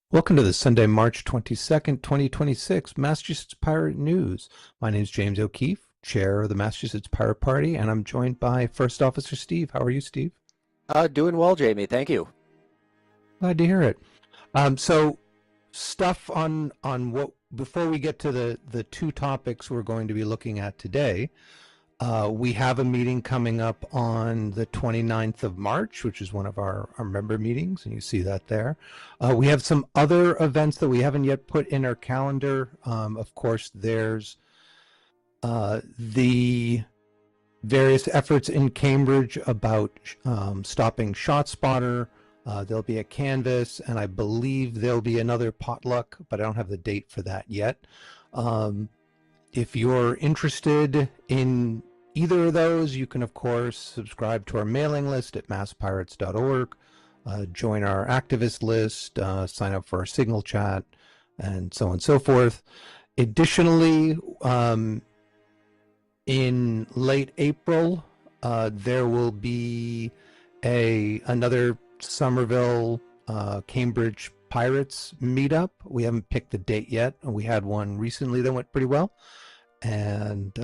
Welcome to the Sunday, March 22nd, 2026 Massachusetts Pirate News. My name is James O'Keefe, Chair of the Massachusetts Pirate Party, and I'm joined by First Officer Steve. How are you, Steve? Doing well, Jamie. Thank you. Glad to hear it. So stuff on what before we get to the two topics we're going to be looking at today. We have a meeting coming up on the 29th of March, which is one of our member meetings, and you see that there. We have some other events that we haven't yet put in our calendar. Of course, there's the various efforts in Cambridge about stopping ShotSpotter. There'll be a canvas, and I believe there'll be another potluck, but I don't have the date for that yet. If you're interested in either of those, you can, of course, subscribe to our mailing list at masspirates.org, join our activist list, sign up for our Signal chat, and so on and so forth. Additionally, in late April, there will be another Somerville Cambridge Pirates meetup. We haven't picked the date yet. We had one recently that went pretty well. And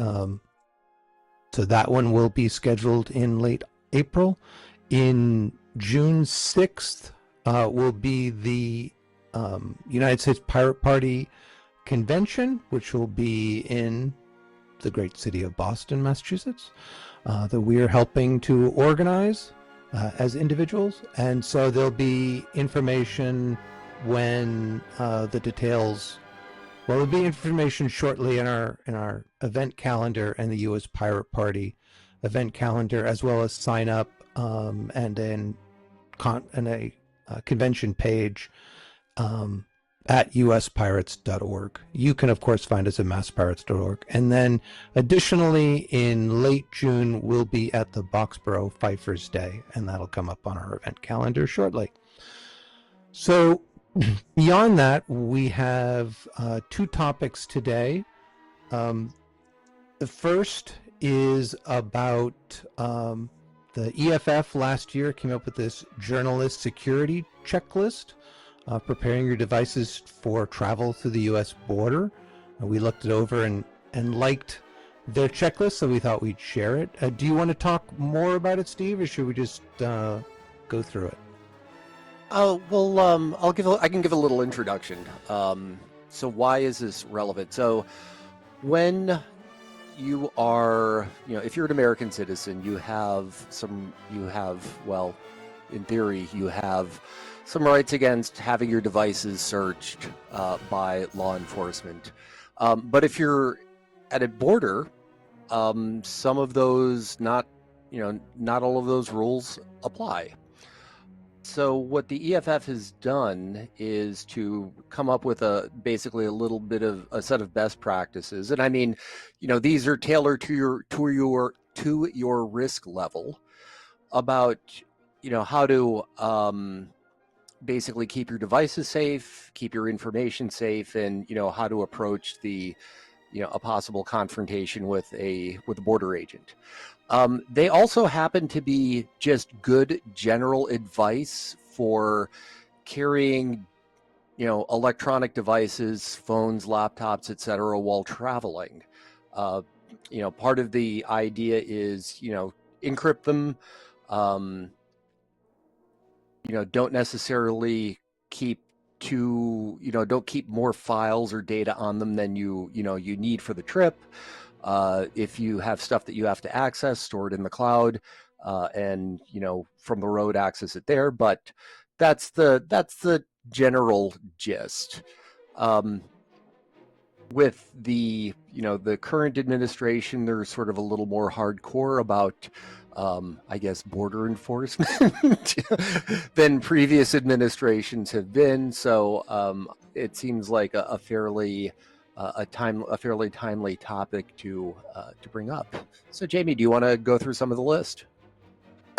so that one will be scheduled in late April. In June 6th will be the United States Pirate Party convention, which will be in the great city of Boston, Massachusetts, that we are helping to organize as individuals. And so there'll be information when the details. Well, there'll be information shortly in our event calendar and the U.S. Pirate Party event calendar, as well as sign up and a convention page at uspirates.org. You can, of course, find us at masspirates.org. And then additionally, in late June, we'll be at the Boxborough Fifers Day, and that'll come up on our event calendar shortly. So beyond that, we have two topics today. The first is about the EFF last year came up with this journalist security checklist, preparing your devices for travel through the U.S. border. We looked it over and liked their checklist, so we thought we'd share it. Do you want to talk more about it, Steve, or should we just go through it? I can give a little introduction. So why is this relevant? So when you are, if you're an American citizen, well, in theory, you have some rights against having your devices searched by law enforcement. But if you're at a border, some of those not all of those rules apply. So what the EFF has done is to come up with basically a little bit of a set of best practices, and I mean, these are tailored to your risk level about how to basically keep your devices safe, keep your information safe, and how to approach a possible confrontation with a border agent. They also happen to be just good general advice for carrying, electronic devices, phones, laptops, etc., while traveling. Part of the idea is, encrypt them. Don't necessarily don't keep more files or data on them than you need for the trip. If you have stuff that you have to access, store it in the cloud, and from the road, access it there. But that's the general gist. With the current administration, they're sort of a little more hardcore about I guess border enforcement than previous administrations have been. So it seems like a fairly timely topic to bring up. So Jamie, do you want to go through some of the list?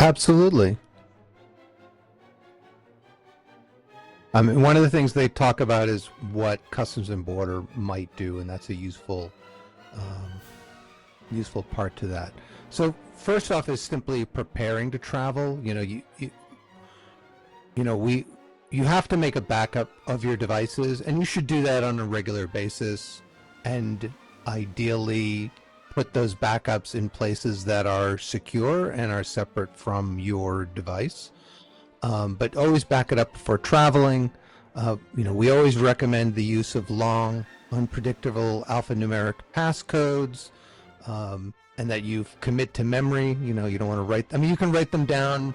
Absolutely. One of the things they talk about is what Customs and Border might do, and that's a useful part to that. So first off is simply preparing to travel. We you have to make a backup of your devices, and you should do that on a regular basis, and ideally put those backups in places that are secure and are separate from your device. But always back it up before traveling. We always recommend the use of long, unpredictable alphanumeric passcodes, and that you commit to memory. You don't want to write. I mean, you can write them down,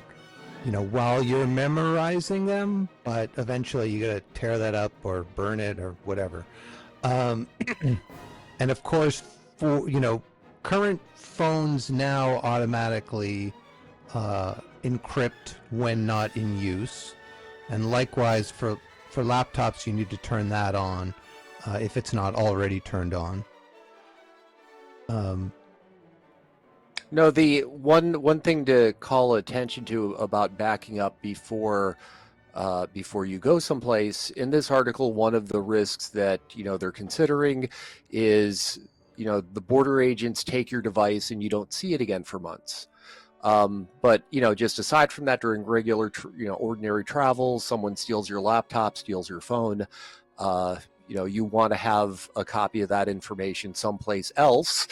while you're memorizing them, but eventually you gotta tear that up or burn it or whatever. Um, and of course, for current phones now automatically encrypt when not in use, and likewise for laptops, you need to turn that on if it's not already turned on. No, the one thing to call attention to about backing up before you go someplace in this article, one of the risks that they're considering is the border agents take your device and you don't see it again for months. But just aside from that, during regular ordinary travel, someone steals your laptop, steals your phone. You want to have a copy of that information someplace else,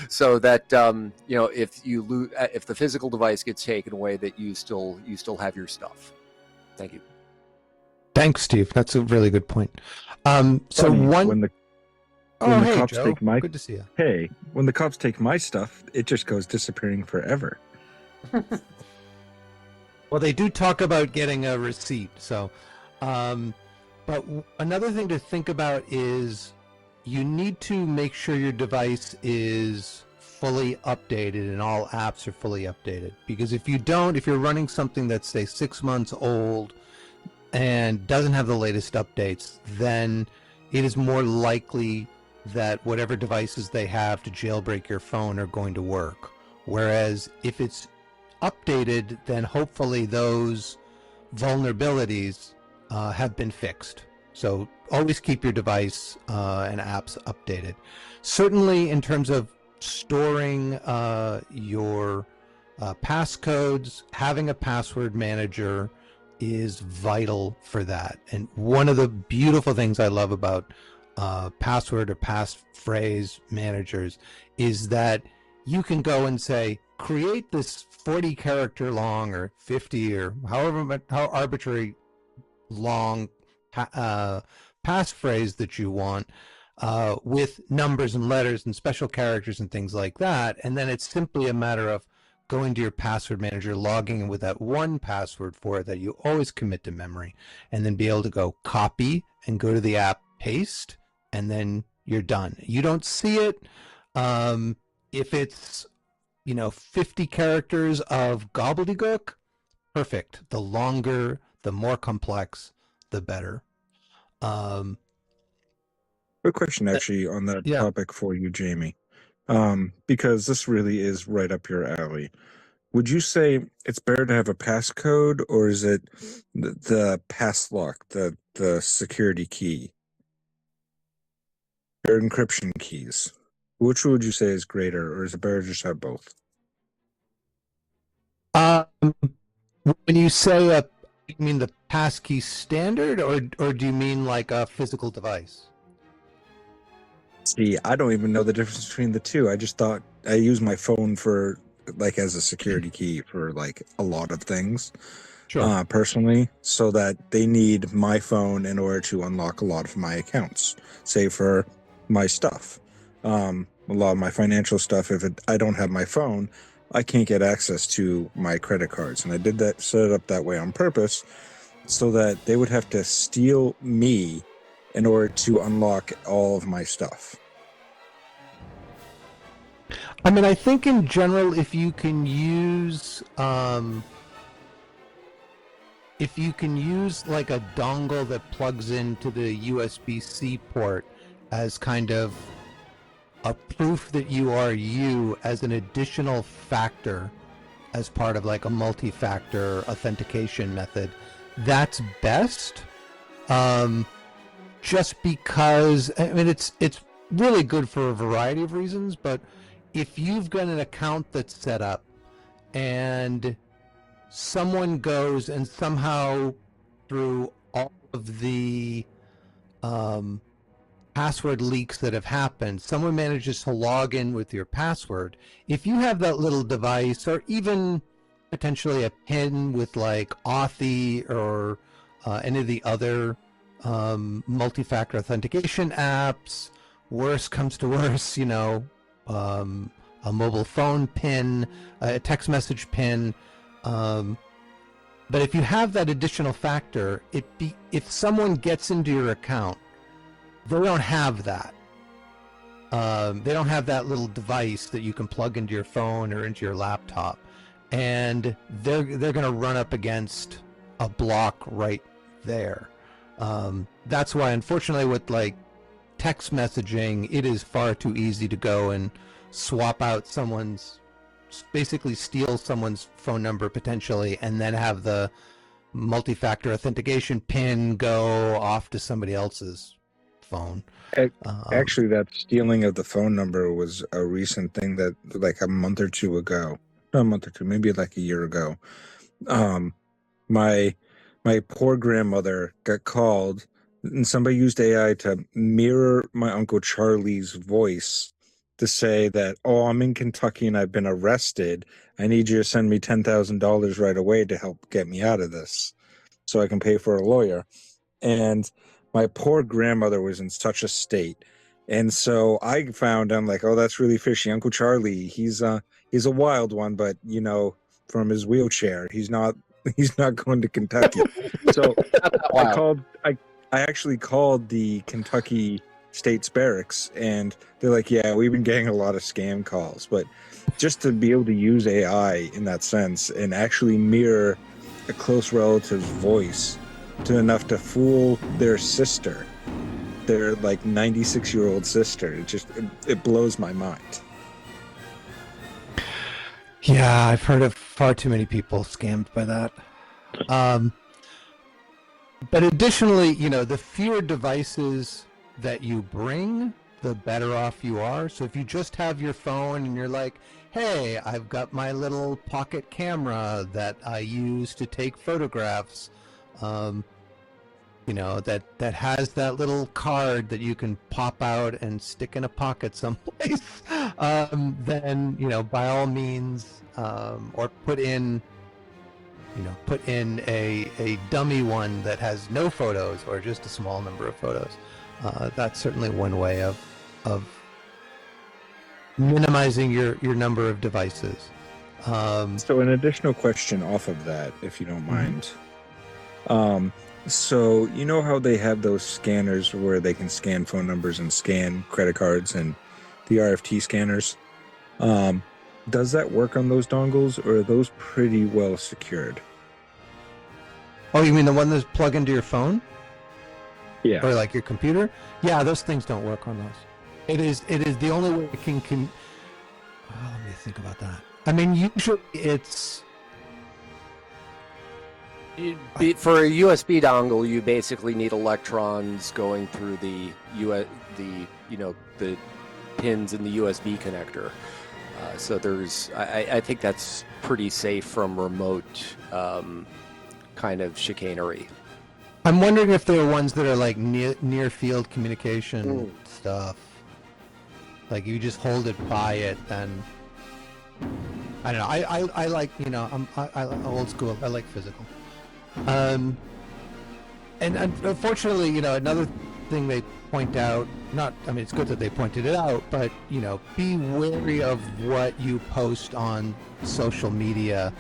so that if the physical device gets taken away, that you still have your stuff. Thank you. Thanks, Steve. That's a really good point. So Funny, one. when the Oh, hey, cops Joe. take my Good to see you. when the cops take my stuff, it just goes disappearing forever. Well, they do talk about getting a receipt. So, but another thing to think about is you need to make sure your device is fully updated and all apps are fully updated. Because if you don't, if you're running something that's, say, 6 months old and doesn't have the latest updates, then it is more likely that whatever devices they have to jailbreak your phone are going to work. Whereas if it's updated, then hopefully those vulnerabilities have been fixed. So always keep your device and apps updated. Certainly in terms of storing your passcodes, having a password manager is vital for that. And one of the beautiful things I love about password or passphrase managers is that you can go and say, create this 40 character long or 50 or how arbitrary long passphrase that you want with numbers and letters and special characters and things like that. And then it's simply a matter of going to your password manager, logging in with that one password for it that you always commit to memory, and then be able to go copy and go to the app, paste, and then you're done. You don't see it. If it's 50 characters of gobbledygook, perfect. The longer, the more complex, the better. Quick question, actually, on that yeah. topic for you, Jamie, because this really is right up your alley. Would you say it's better to have a passcode, or is it the pass lock, the security key, or encryption keys? Which would you say is greater, or is it better to just have both? When you say you mean the passkey standard, or do you mean like a physical device? See, I don't even know the difference between the two. I just thought I use my phone for as a security key for a lot of things. Sure. Personally, so that they need my phone in order to unlock a lot of my accounts, say for my stuff. A lot of my financial stuff, I don't have my phone, I can't get access to my credit cards. And I set it up that way on purpose so that they would have to steal me in order to unlock all of my stuff. I mean, I think in general, if you can use like a dongle that plugs into the USB-C port as kind of a proof that you are you, as an additional factor as part of like a multi-factor authentication method, that's best. Just because, I mean, it's really good for a variety of reasons, but if you've got an account that's set up and someone goes and somehow through all of the um, password leaks that have happened, someone manages to log in with your password. If you have that little device, or even potentially a pin with like Authy or any of the other multi-factor authentication apps, worst comes to worst, a mobile phone pin, a text message pin. But if you have that additional factor, if someone gets into your account, they don't have that. They don't have that little device that you can plug into your phone or into your laptop, and they're going to run up against a block right there. That's why, unfortunately, with like text messaging, it is far too easy to go and swap out basically steal someone's phone number potentially, and then have the multi-factor authentication pin go off to somebody else's phone. Actually, that stealing of the phone number was a recent thing that, like a month or two ago, not a month or two, maybe like a year ago. My poor grandmother got called, and somebody used AI to mirror my Uncle Charlie's voice to say that, oh, I'm in Kentucky and I've been arrested. I need you to send me $10,000 right away to help get me out of this so I can pay for a lawyer. And my poor grandmother was in such a state. And so I'm like, oh, that's really fishy. Uncle Charlie, he's a wild one, but from his wheelchair, he's not going to Kentucky. So Wow. I actually called the Kentucky State's barracks, and they're like, yeah, we've been getting a lot of scam calls. But just to be able to use AI in that sense and actually mirror a close relative's voice to enough to fool their sister, their like 96-year-old sister, it blows my mind. Yeah, I've heard of far too many people scammed by that. But additionally, the fewer devices that you bring, the better off you are. So if you just have your phone and you're like, hey, I've got my little pocket camera that I use to take photographs, that has that little card that you can pop out and stick in a pocket someplace, then, by all means, or put in a dummy one that has no photos or just a small number of photos. That's certainly one way of minimizing your number of devices. So an additional question off of that, if you don't mind. So you know how they have those scanners where they can scan phone numbers and scan credit cards and the RFT scanners? Does that work on those dongles, or are those pretty well secured? Oh, you mean the one that's plugged into your phone? Yeah. Or like your computer? Yeah, those things don't work on those. It is the only way it can let me think about that. I mean, usually it's For a USB dongle, you basically need electrons going through the pins in the USB connector. So I think that's pretty safe from remote kind of chicanery. I'm wondering if there are ones that are like near field communication stuff. Like you just hold it by it, and I don't know. I like I'm old school. I like physical. And unfortunately, another thing they point out. It's good that they pointed it out, but be wary of what you post on social media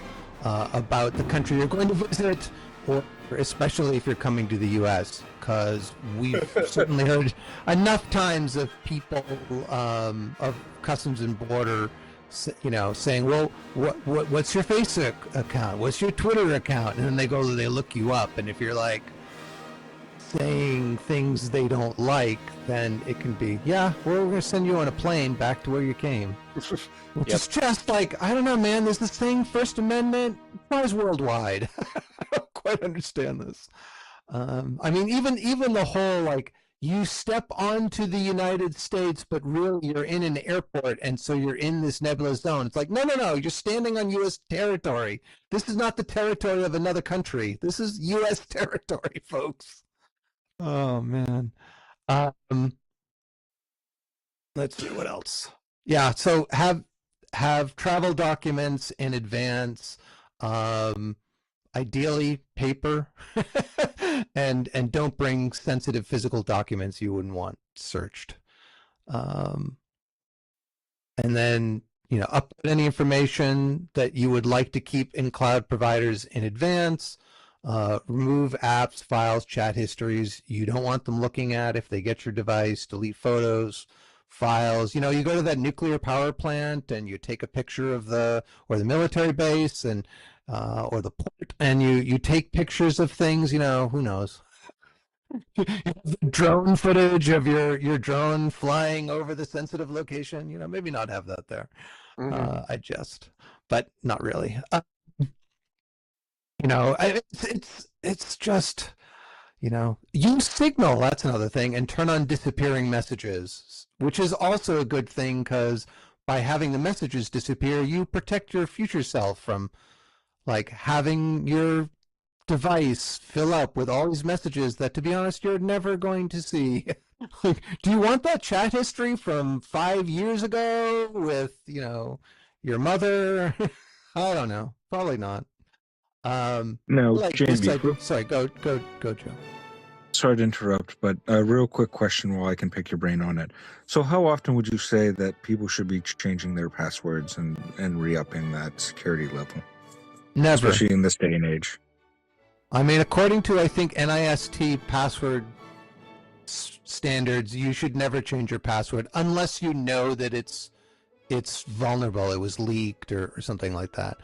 about the country you're going to visit, or especially if you're coming to the U.S., because we've certainly heard enough times of people of Customs and Border, saying, well, what's your Facebook account? What's your Twitter account? And then they look you up, and if you're like saying things they don't like, then it can be, we're going to send you on a plane back to where you came. Which is just like, I don't know, man, there's this thing, First Amendment, applies worldwide. I don't quite understand this. Even the whole, like, you step onto the United States, but really you're in an airport, and so you're in this nebulous zone. It's like, no, no, no, you're standing on U.S. territory. This is not the territory of another country. This is U.S. territory, folks. Oh man. Um, let's see what else. Yeah, so have travel documents in advance. Ideally paper, and don't bring sensitive physical documents you wouldn't want searched. Um, and then upload any information that you would like to keep in cloud providers in advance. Remove apps, files, chat histories you don't want them looking at if they get your device. Delete photos, files. You go to that nuclear power plant and you take a picture of the military base and or the port, and you take pictures of things. Who knows? Drone footage of your drone flying over the sensitive location. Maybe not have that there. I jest, but not really. It's just, use Signal. That's another thing, and turn on disappearing messages, which is also a good thing because by having the messages disappear, you protect your future self from like having your device fill up with all these messages that, to be honest, you're never going to see. Like, do you want that chat history from 5 years ago with, your mother? I don't know. Probably not. No, like Jamie. Sorry, go, Joe. Sorry to interrupt, but a real quick question while I can pick your brain on it. So how often would you say that people should be changing their passwords and re-upping that security level? Never. Especially in this day and age. I mean, according to, I think, NIST password standards, you should never change your password unless you know that it's vulnerable, it was leaked or something like that.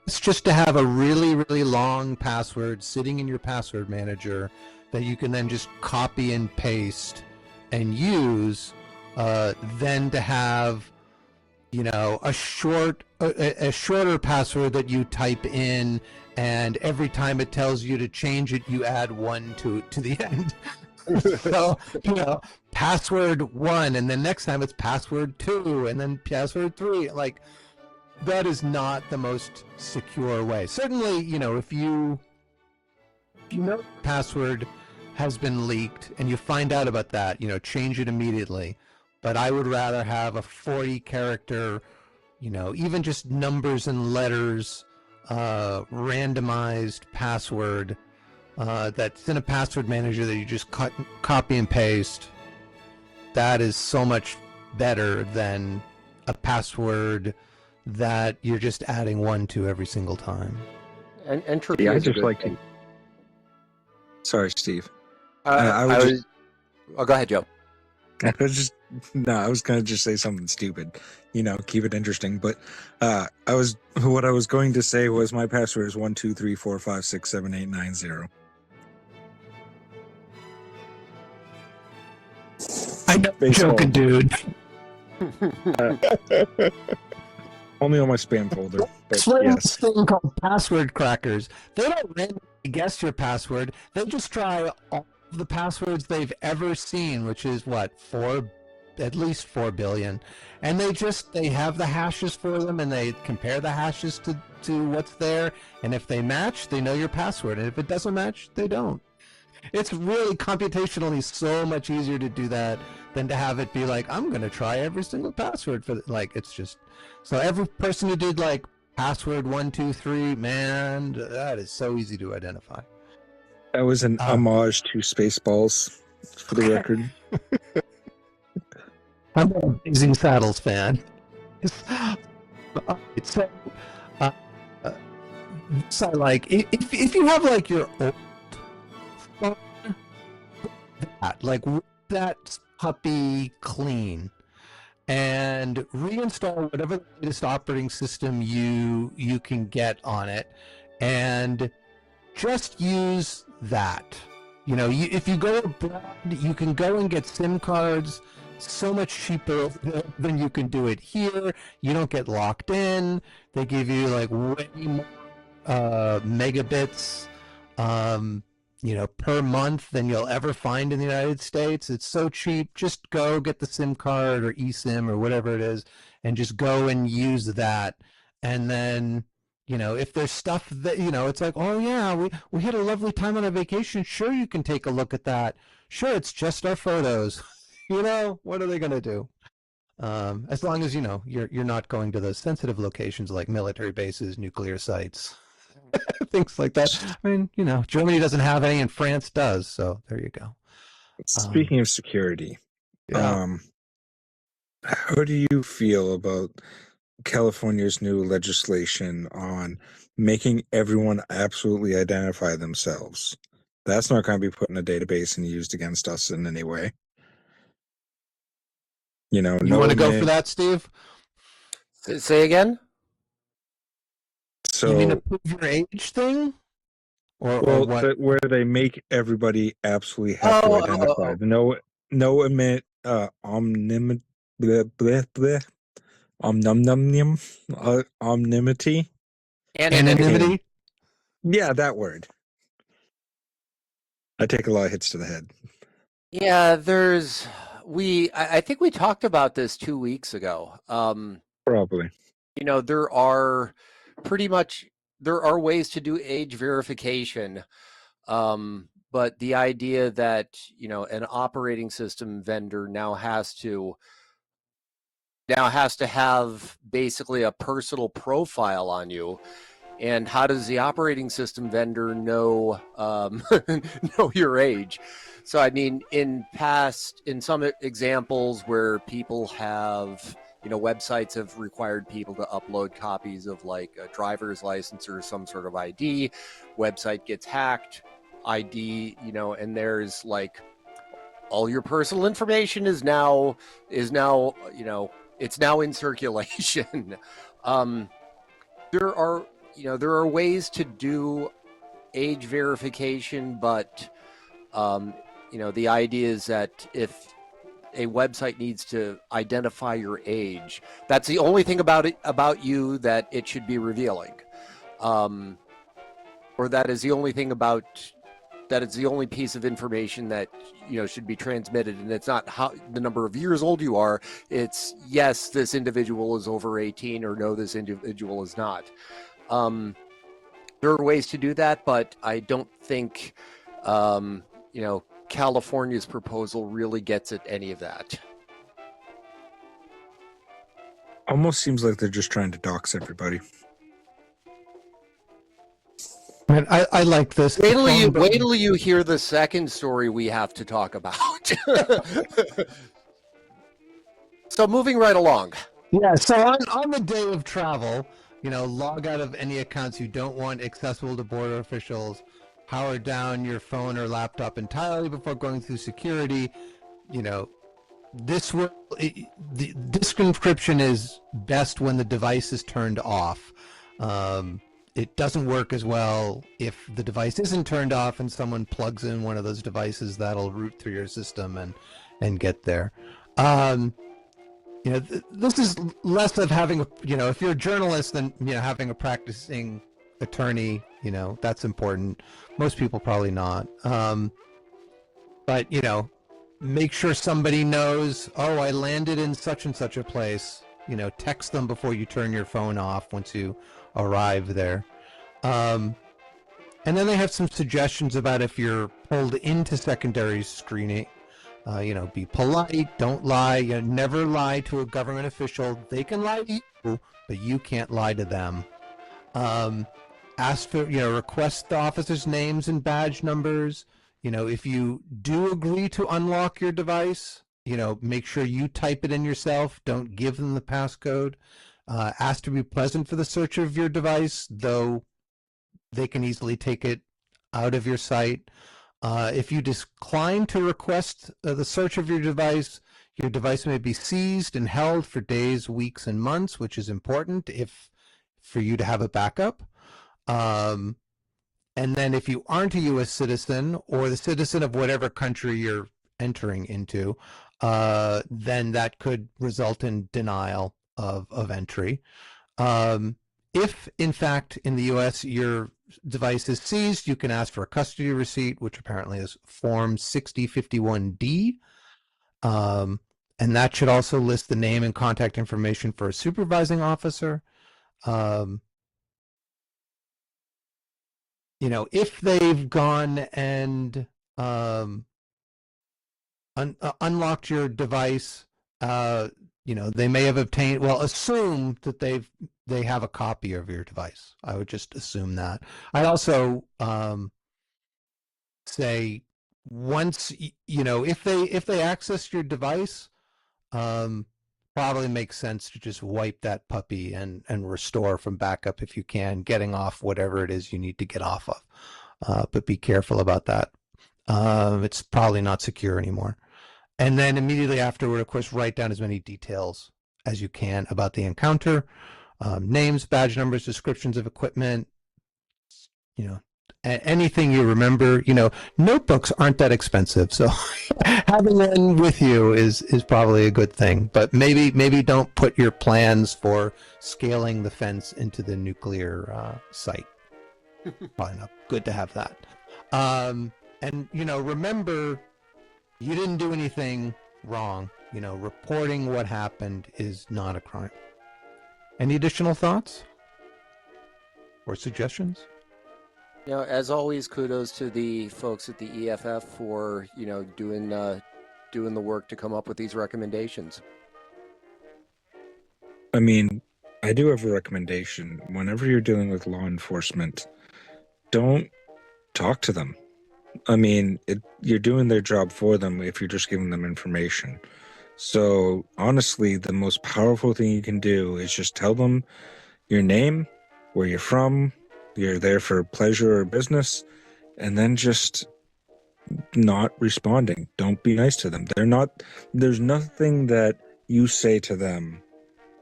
It's just to have a really, really long password sitting in your password manager that you can then just copy and paste and use, then to have a shorter password that you type in, and every time it tells you to change it, you add 1 to the end. So, password 1, and then next time it's password 2, and then password 3. Like, that is not the most secure way. Certainly, if you know password has been leaked and you find out about that, change it immediately. But I would rather have a 40-character, even just numbers and letters, randomized password that's in a password manager that you just copy and paste. That is so much better than a password that you're just adding 1 to every single time. And entropy. Yeah, I is a just good like thing. to. Sorry, Steve. I was. Oh, go ahead, Joe. I was gonna just say something stupid, keep it interesting. But what I was going to say was my password is 12345678990. I know, Baseball. joking, dude. Only on my spam folder. But It's like yes. this thing called password crackers. They don't randomly guess your password. They just try all of the passwords they've ever seen, which is what, at least 4 billion. And they have the hashes for them, and they compare the hashes to what's there. And if they match, they know your password. And if it doesn't match, they don't. It's really computationally so much easier to do that than to have it be like, I'm going to try every single password for it's just. So every person who did like password 123, man, that is so easy to identify. That was an homage to Spaceballs, for the record. I'm a Blazing Saddles fan. So like if you have like your old phone, that puppy clean and reinstall whatever the latest operating system you can get on it, and just use that. If you go abroad, you can go and get SIM cards so much cheaper than you can do it here. You don't get locked in. They give you like way more megabits. per month than you'll ever find in the United States. It's so cheap. Just go get the SIM card or eSIM or whatever it is, and just go and use that. And then, if there's stuff that, it's like, oh yeah, we had a lovely time on a vacation. Sure, you can take a look at that. Sure, it's just our photos. What are they going to do? As long as, you're not going to those sensitive locations like military bases, nuclear sites, things like that. I mean, Germany doesn't have any, and France does. So there you go. Speaking of security, Yeah. how do you feel about California's new legislation on making everyone absolutely identify themselves? That's not going to be put in a database and used against us in any way. You No want to go for admit. that, Steve? Say again? You mean to So, prove your age thing, or well, what? where they make everybody absolutely have to Oh, oh, identify. oh, No admit, bleh, bleh, bleh, omnimity. anonymity. And Anonymity. yeah, that word. I take a lot of hits to the head. Yeah, I think we talked about this 2 weeks ago. Probably. There are pretty much there are ways to do age verification, but the idea that an operating system vendor now has to have basically a personal profile on you. And how does the operating system vendor know know your age? So I mean, in some examples where people have websites have required people to upload copies of like a driver's license or some sort of ID. Website gets hacked, ID, and there's like all your personal information is now it's now in circulation. um, there are there are ways to do age verification, but the idea is that if a website needs to identify your age, that's the only thing about you that it should be revealing, um, or that is the only thing about that it's the only piece of information that should be transmitted. And it's not how the number of years old you are. It's yes, this individual is over 18, or no, this individual is not. There are ways to do that, but I don't think California's proposal really gets at any of that. Almost seems like they're just trying to dox everybody. Man, I like this. Wait till you hear the second story we have to talk about. So moving right along. Yeah. So on the day of travel, log out of any accounts you don't want accessible to border officials. Power down your phone or laptop entirely before going through security. This the disk encryption is best when the device is turned off. It doesn't work as well if the device isn't turned off and someone plugs in one of those devices that'll root through your system and get there. This is less of having if you're a journalist, then having a practicing attorney, that's important. Most people probably not. But make sure somebody knows, oh, I landed in such and such a place. Text them before you turn your phone off once you arrive there. And then they have some suggestions about if you're pulled into secondary screening. Be polite, don't lie. Never lie to a government official. They can lie to you, but you can't lie to them. Ask for, request the officers' names and badge numbers. If you do agree to unlock your device, make sure you type it in yourself. Don't give them the passcode. Ask to be present for the search of your device, though they can easily take it out of your site. If you decline to request the search of your device may be seized and held for days, weeks, and months, which is important for you to have a backup. And then if you aren't a U.S. citizen or the citizen of whatever country you're entering into, then that could result in denial of entry. if in fact in the US your device is seized, you can ask for a custody receipt, which apparently is Form 6051D. Um, and that should also list the name and contact information for a supervising officer. Um, if they've gone and unlocked your device, they may have obtained. Well, assume that they have a copy of your device. I would just assume that. I'd also say once if they access your device, um, probably makes sense to just wipe that puppy and restore from backup if you can, getting off whatever it is you need to get off of. But be careful about that. It's probably not secure anymore. And then immediately afterward, of course, write down as many details as you can about the encounter, names, badge numbers, descriptions of equipment, anything you remember. Notebooks aren't that expensive, so having one with you is probably a good thing. But maybe don't put your plans for scaling the fence into the nuclear site. Probably not good to have that. And remember, you didn't do anything wrong. Reporting what happened is not a crime. Any additional thoughts or suggestions? As always, kudos to the folks at the EFF for doing the work to come up with these recommendations. I mean, I do have a recommendation. Whenever you're dealing with law enforcement, don't talk to them. I mean, you're doing their job for them if you're just giving them information. So honestly, the most powerful thing you can do is just tell them your name, where you're from, you're there for pleasure or business, and then just not responding. Don't be nice to them. There's nothing that you say to them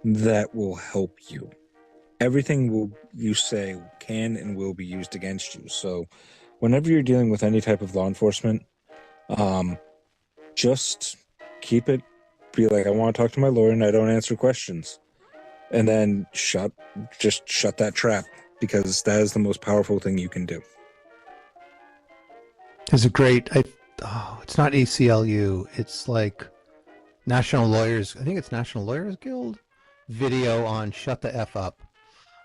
that will help you. Everything you say can and will be used against you. So whenever you're dealing with any type of law enforcement, just keep it, be like, I want to talk to my lawyer and I don't answer questions. And then shut that trap, because that is the most powerful thing you can do. It's it's not ACLU. It's like National Lawyers. I think it's National Lawyers Guild video on shut the F up.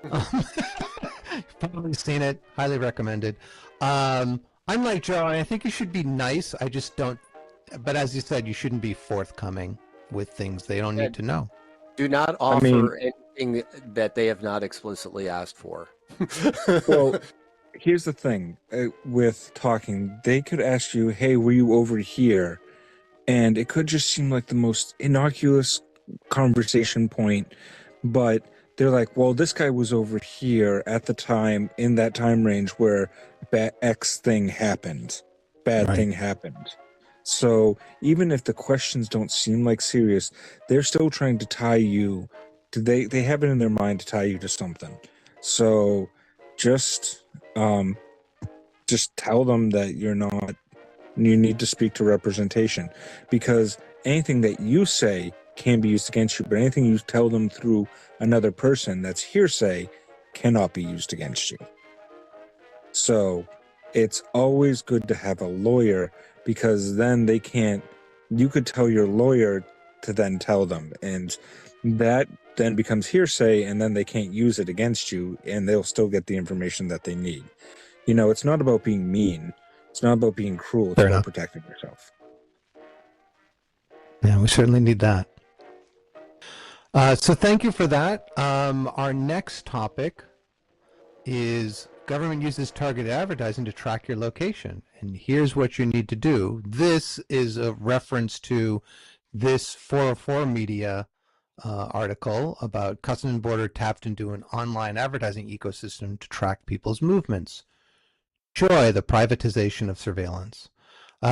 You've probably seen it. Highly recommended. I'm like Joe. I think you should be nice. I just don't. But as you said, you shouldn't be forthcoming with things they don't need to know. Do not offer anything that they have not explicitly asked for. Well, here's the thing with talking. They could ask you, hey, were you over here? And it could just seem like the most innocuous conversation point, but they're like, well, this guy was over here at the time, in that time range where X thing happened, bad thing happened. So even if the questions don't seem like serious, they're still trying to tie you to, they have it in their mind to tie you to something. So just tell them that you need to speak to representation, because anything that you say can be used against you, but anything you tell them through another person that's hearsay cannot be used against you. So it's always good to have a lawyer, because then you could tell your lawyer to then tell them, and that then becomes hearsay, and then they can't use it against you, and they'll still get the information that they need. It's not about being mean. It's not about being cruel. It's about protecting yourself. Yeah, we certainly need that. So thank you for that. Our next topic is government uses targeted advertising to track your location. And here's what you need to do. This is a reference to this 404 Media article about Customs and Border tapped into an online advertising ecosystem to track people's movements. Joy, the privatization of surveillance.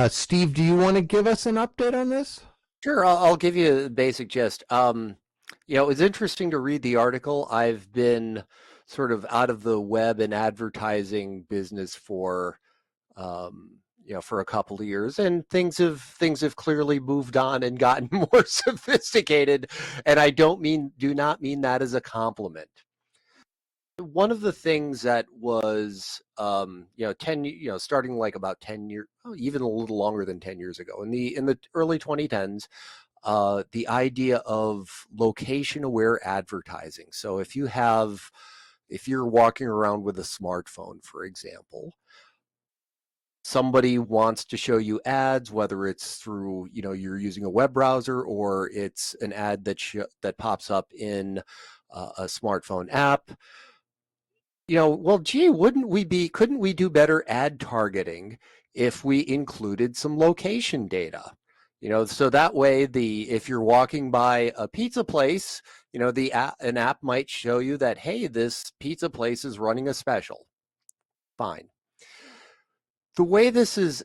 Steve, do you want to give us an update on this? Sure, I'll give you a basic gist. It's interesting to read the article. I've been sort of out of the web and advertising business for a couple of years, and things have clearly moved on and gotten more sophisticated. And I do not mean that as a compliment. one of the things that was, starting like about 10 years, oh, even a little longer than 10 years ago, in the early 2010s, the idea of location aware advertising. So if you're walking around with a smartphone, for example, somebody wants to show you ads, whether it's through, you're using a web browser or it's an ad that pops up in a smartphone app. Well, gee, couldn't we do better ad targeting if we included some location data? So that way, if you're walking by a pizza place, an app might show you that, hey, this pizza place is running a special. Fine. The way this is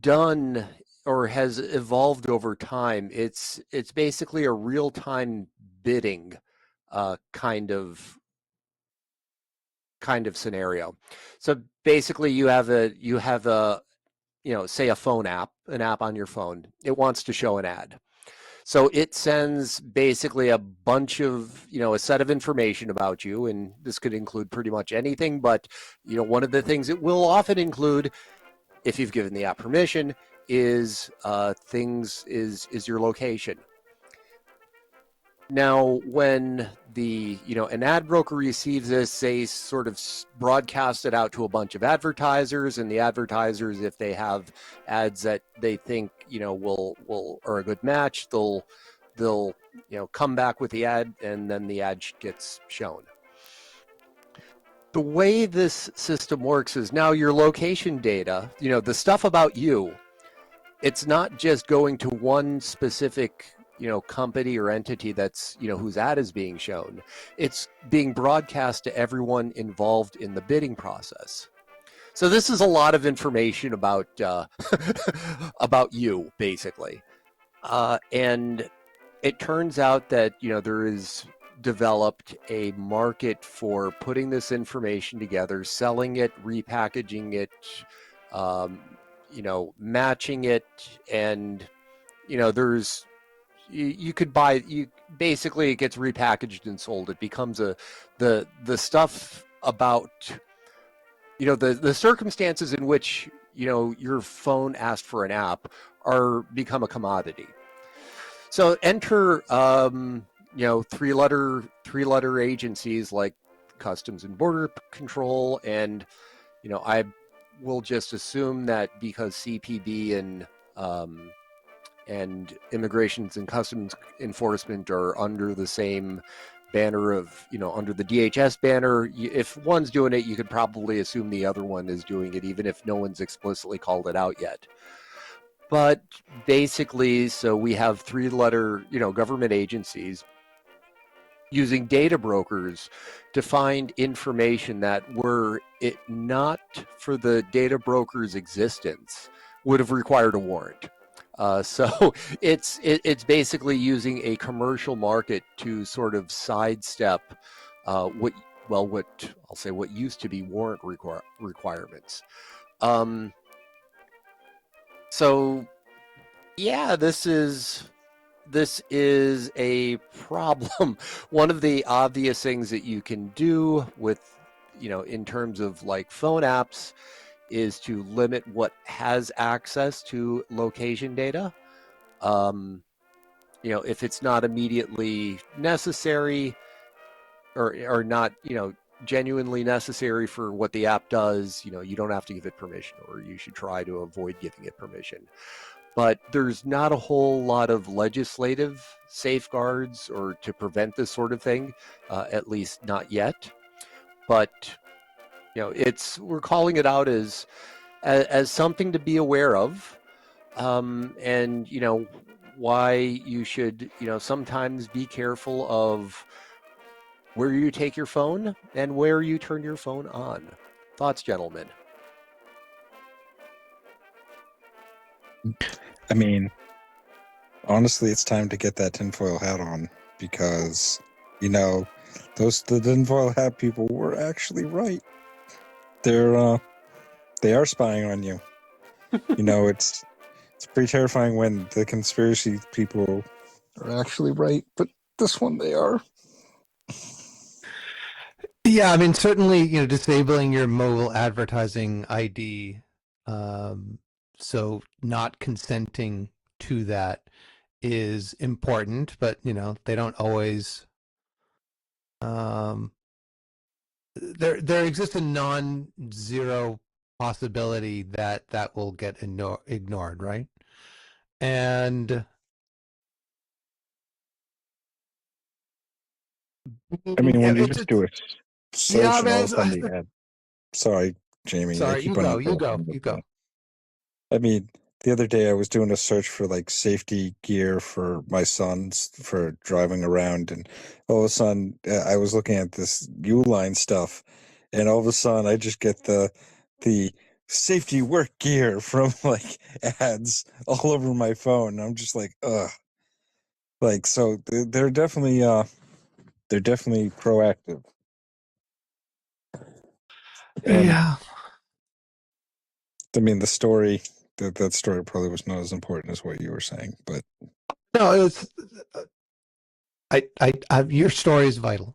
done or has evolved over time, it's basically a real time bidding uh, kind of kind of scenario. So basically, you have a say a phone app, an app on your phone. It wants to show an ad. So it sends basically a bunch of, a set of information about you, and this could include pretty much anything. But one of the things it will often include, if you've given the app permission, is your location. Now, when an ad broker receives this, they sort of broadcast it out to a bunch of advertisers, and the advertisers, if they have ads that they think will are a good match, they'll come back with the ad, and then the ad gets shown. The way this system works is now your location data, the stuff about you, it's not just going to one specific company or entity that's whose ad is being shown. It's being broadcast to everyone involved in the bidding process. So this is a lot of information about about you, basically. And it turns out that there is developed a market for putting this information together, selling it, repackaging it, um, matching it, and there's you could buy you basically it gets repackaged and sold. It becomes the stuff about the circumstances in which your phone asked for an app are become a commodity. So enter three letter agencies like Customs and Border Control, and I will just assume that because CPB and Immigrations and Customs Enforcement are under the same banner of, under the DHS banner. If one's doing it, you could probably assume the other one is doing it, even if no one's explicitly called it out yet. But basically, so we have three-letter, government agencies using data brokers to find information that, were it not for the data broker's existence, would have required a warrant. So it's basically using a commercial market to sort of sidestep what I'll say what used to be warrant requirements. Um, so yeah, this is a problem. One of the obvious things that you can do with, in terms of like phone apps, is to limit what has access to location data. If it's not immediately necessary, or not, genuinely necessary for what the app does, you don't have to give it permission, or you should try to avoid giving it permission. But there's not a whole lot of legislative safeguards or to prevent this sort of thing, at least not yet. But we're calling it out as something to be aware of, and why you should sometimes be careful of where you take your phone and where you turn your phone on. Thoughts, gentlemen? I mean, honestly, it's time to get that tinfoil hat on because, the tinfoil hat people were actually right. They are spying on you. It's pretty terrifying when the conspiracy people are actually right, but this one they are. Yeah, I mean, certainly, disabling your mobile advertising ID, um, so not consenting to that is important, but, they don't always, um, there exists a non-zero possibility that that will get ignored, right? And I mean, when you just it's do a yeah, search I and mean, all of a sudden the ad. Sorry, Jamie, I sorry, keep on you go, interrupting, you but go. I mean, the other day I was doing a search for like safety gear for my sons for driving around, and all of a sudden I was looking at this Uline stuff, and all of a sudden I just get the safety work gear from like ads all over my phone. And I'm just like, ugh. Like, so they're definitely proactive. And Yeah. I mean, the story that story probably was not as important as what you were saying, but No, it's your story is vital.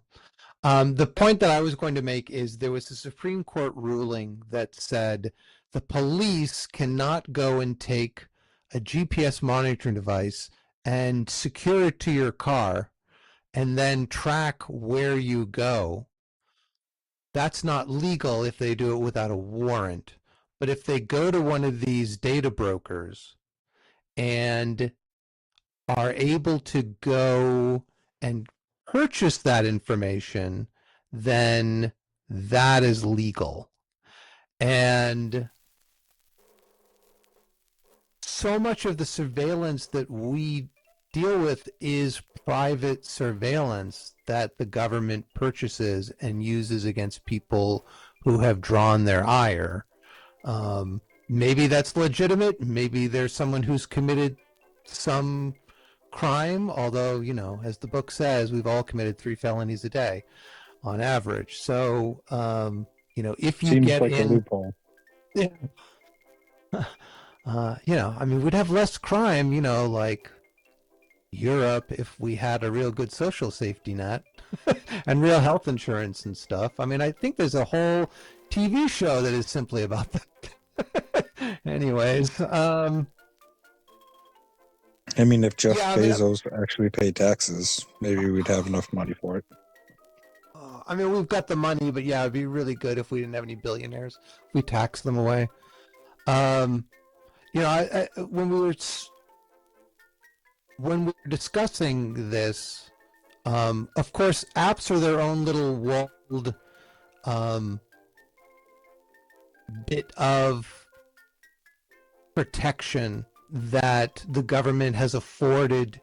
The point that I was going to make is there was a Supreme Court ruling that said the police cannot go and take a GPS monitoring device and secure it to your car and then track where you go. That's not legal if they do it without a warrant. But if they go to one of these data brokers and are able to go and purchase that information, then that is legal. And so much of the surveillance that we deal with is private surveillance that the government purchases and uses against people who have drawn their ire. Maybe that's legitimate. Maybe there's someone who's committed some crime, although, as the book says, we've all committed 3 felonies a day on average. So, if you seems get like a in, loophole. yeah, I mean, we'd have less crime, like Europe if we had a real good social safety net and real health insurance and stuff. I mean, I think there's a whole TV show that is simply about that. Anyways, I mean, if Jeff yeah, I mean, Bezos actually paid taxes, maybe we'd have enough money for it. we've got the money, but yeah, it'd be really good if we didn't have any billionaires. We tax them away. Um, when we were discussing this, of course, apps are their own little walled um, bit of protection that the government has afforded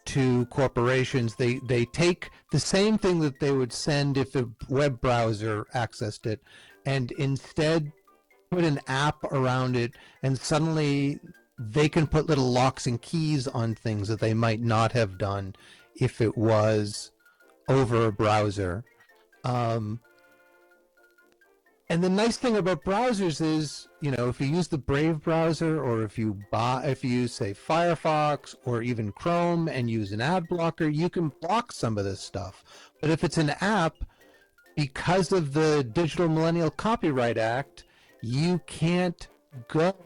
to corporations. They take the same thing that they would send if a web browser accessed it, and instead put an app around it, and suddenly they can put little locks and keys on things that they might not have done if it was over a browser. Um, and the nice thing about browsers is, if you use the Brave browser, or if you use, say, Firefox or even Chrome and use an ad blocker, you can block some of this stuff. But if it's an app, because of the Digital Millennial Copyright Act, you can't go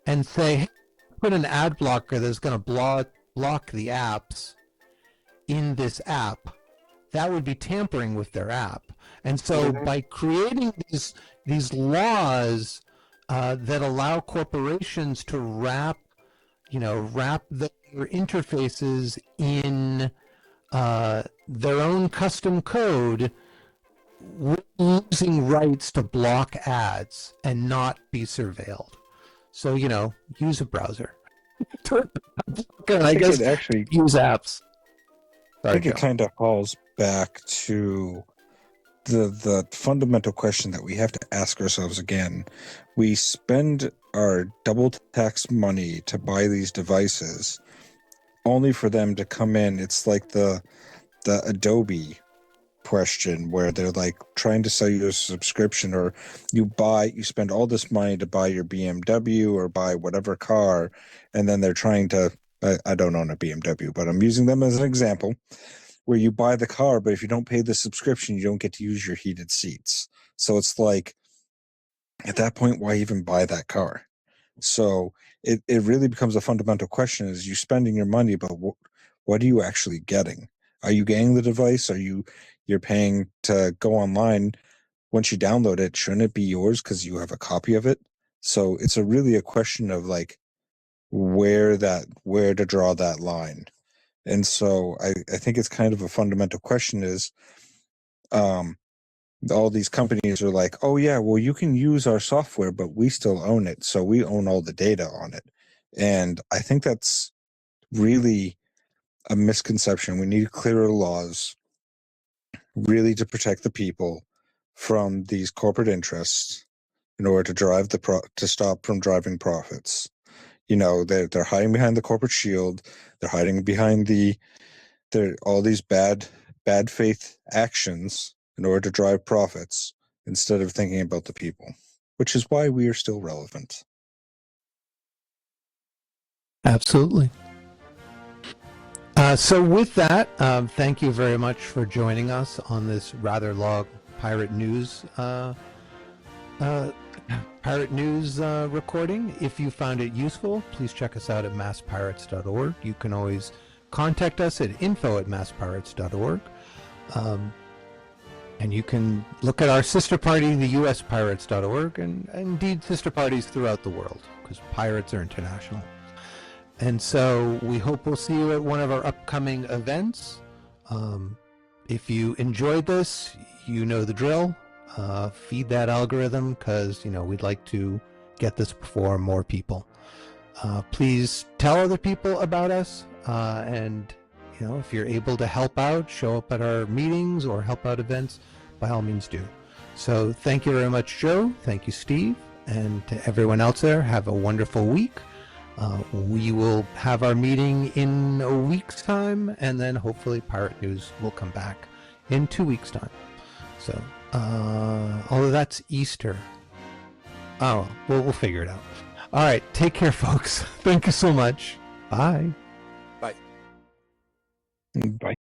and say, hey, put an ad blocker that's going to block the apps in this app. That would be tampering with their app. And so by creating these laws that allow corporations to wrap their interfaces in their own custom code, we're losing rights to block ads and not be surveilled. So, use a browser. I I think guess it actually, use apps. I Sorry, think it Joe. kind of falls back to the fundamental question that we have to ask ourselves again. We spend our double tax money to buy these devices, only for them to come in. It's like the Adobe question where they're like trying to sell you a subscription, or you spend all this money to buy your BMW or buy whatever car, and then they're trying to I don't own a BMW, but I'm using them as an example. where you buy the car, but if you don't pay the subscription, you don't get to use your heated seats. So it's like, at that point, why even buy that car? So it really becomes a fundamental question: is you spending your money, but what are you actually getting? Are you getting the device? You're paying to go online? Once you download it, shouldn't it be yours because you have a copy of it? So it's really a question of like where to draw that line. And so I think it's kind of a fundamental question is all these companies are like, oh yeah, well you can use our software, but we still own it. So we own all the data on it. And I think that's really a misconception. We need clearer laws really to protect the people from these corporate interests in order to drive to stop from driving profits. You know, they're hiding behind the corporate shield. They're hiding behind all these bad faith actions in order to drive profits instead of thinking about the people, which is why we are still relevant. Absolutely. So with that, thank you very much for joining us on this rather long pirate news recording. If you found it useful, please check us out at masspirates.org. You can always contact us at info@masspirates.org. And you can look at our sister party, the uspirates.org, and indeed sister parties throughout the world, because pirates are international. And so we hope we'll see you at one of our upcoming events. If you enjoyed this, you know the drill. Feed that algorithm, because we'd like to get this before more people. Please tell other people about us, and if you're able to help out, show up at our meetings or help out events, by all means do. So thank you very much, Joe. Thank you, Steve. And to everyone else there, have a wonderful week. We will have our meeting in a week's time, and then hopefully Pirate News will come back in 2 weeks' time. So, although that's Easter. Oh, we'll figure it out. All right, take care, folks. Thank you so much. Bye.